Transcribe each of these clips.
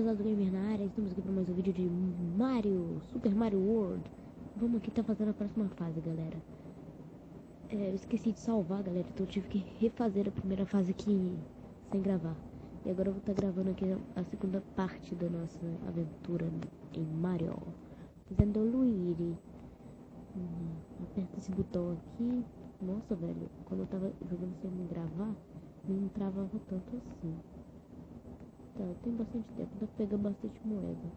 Fala do Gamer na área, estamos aqui para mais um vídeo de Mario, Super Mario World. Vamos aqui tá fazendo a próxima fase, galera. Eu esqueci de salvar, galera, então eu tive que refazer a primeira fase aqui sem gravar. E agora eu vou estar gravando aqui a segunda parte da nossa aventura em Mario. Fazendo o Luigi. Aperta esse botão aqui. Nossa, velho, quando eu tava jogando sem gravar, não travava tanto assim. Tá, tem bastante tempo, dá pra pegar bastante moeda.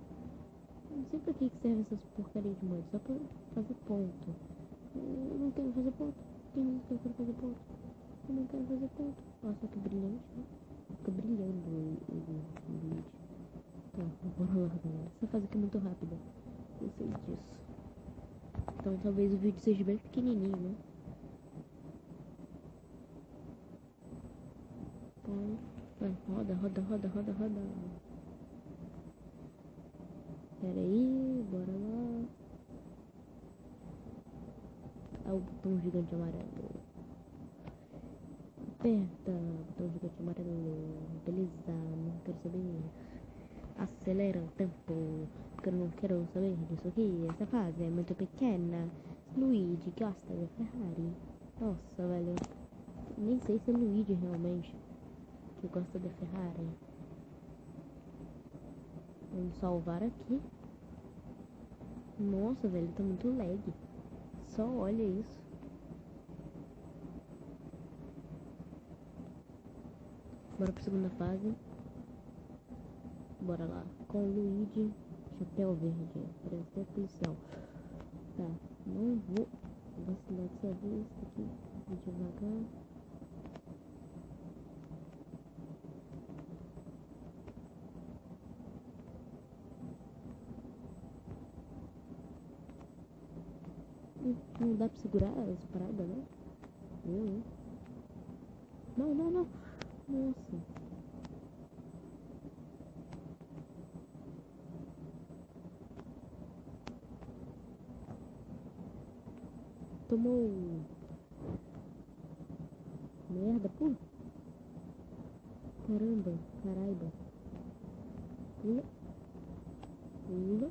Não sei pra que serve essas porcarias de moeda, só pra fazer ponto. Eu não quero fazer ponto. Quem disse que eu quero fazer ponto? Eu não quero fazer ponto. Nossa, que brilhante, né? Fica brilhando o vídeo. Tá, bora lá, galera. Essa fase aqui é muito rápida. Eu sei disso. Então talvez o vídeo seja bem pequenininho, né? Vai, roda, roda, roda, roda, roda. Pera aí, bora lá. Ah, o botão gigante amarelo. Aperta o botão gigante amarelo. Beleza, não quero saber. Acelera o tempo, porque eu não quero saber disso aqui. Essa fase é muito pequena. Luigi gosta da Ferrari. Nossa, velho. Nem sei se é Luigi realmente que gosta da Ferrari. Vamos salvar aqui. Nossa, velho, tá muito lag. Só olha isso. Bora pra segunda fase. Bora lá. Com o Luigi, chapéu verde. Parece até policial. Tá, não vou vacilar dessa vez. Aqui, devagar. Não dá pra segurar as paradas, né? Não, não, não. Nossa. Tomou. Merda, pô. Caramba, caraiba. Pula. Pula.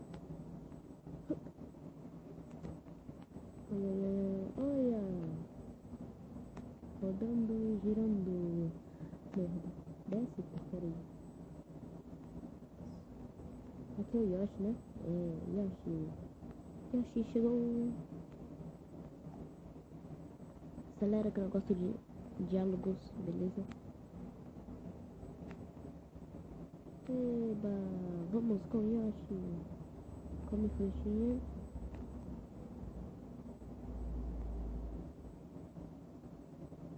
Olha. Rodando, girando. Merda. Desce, porcaria. Aqui é o Yoshi, né? Yoshi. Yoshi chegou. Acelera que eu não gosto de diálogos, beleza? Eba, vamos com Yoshi. Come flechinha.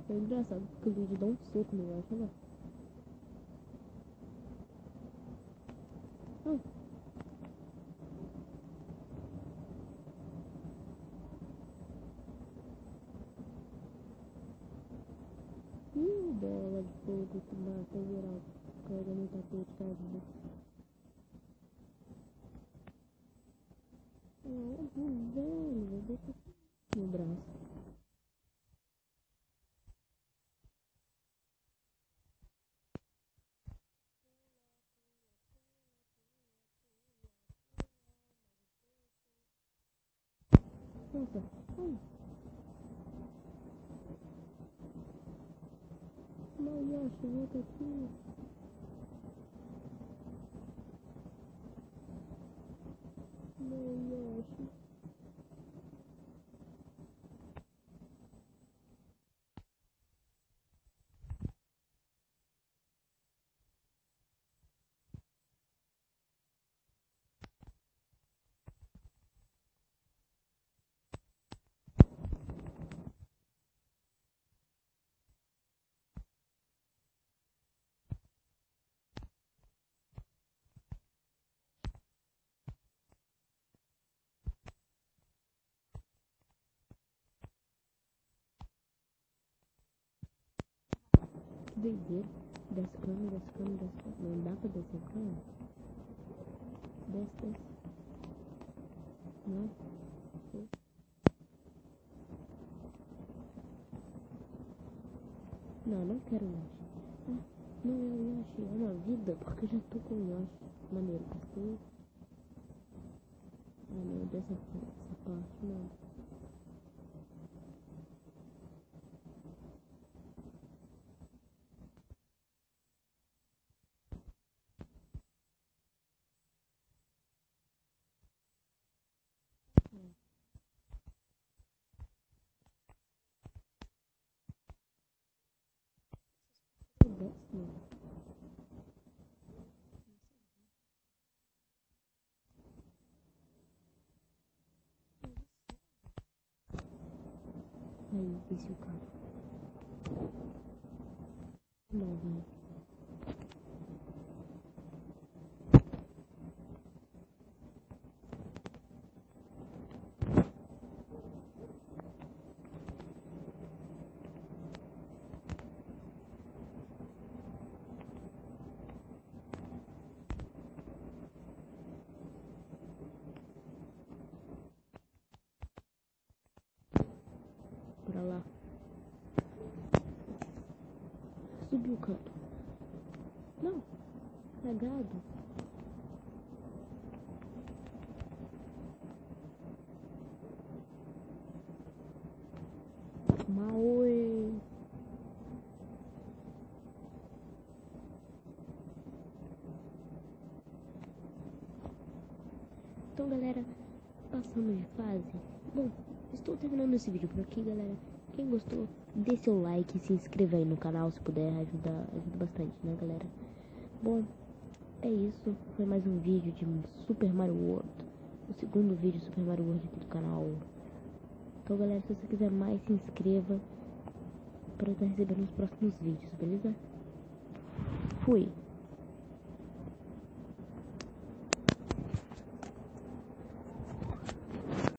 É engraçado porque o Luigi dá um soco no Yoshi, né? Oh. Bola de fogo que mata geral. Pega no tapete, tadinho. Velho, deixa no braço. Nossa, ai. Não, Yoshi, volta aqui. Não, Yoshi. Que doideira. Desce cano, desce cano, desce cano. Não dá pra descer cano? Desce, desce. Não. Não, não quero Yoshi. Ah, não é o Yoshi, é uma vida, porque eu já tô com o Yoshi. maneiro, gostei. Ah, não, dessa parte não. Aí, esse é o cara. Não, vai. Pra lá. Subiu o canto. Não. Cagado. Maoi. Então, galera, passando de fase. Bom, estou terminando esse vídeo por aqui, galera. Quem gostou, dê seu like e se inscreva aí no canal se puder, ajuda bastante, né, galera? Bom, é isso. Foi mais um vídeo de Super Mario World. O segundo vídeo de Super Mario World aqui do canal. Então, galera, se você quiser mais, se inscreva para estar recebendo os próximos vídeos, beleza? Fui!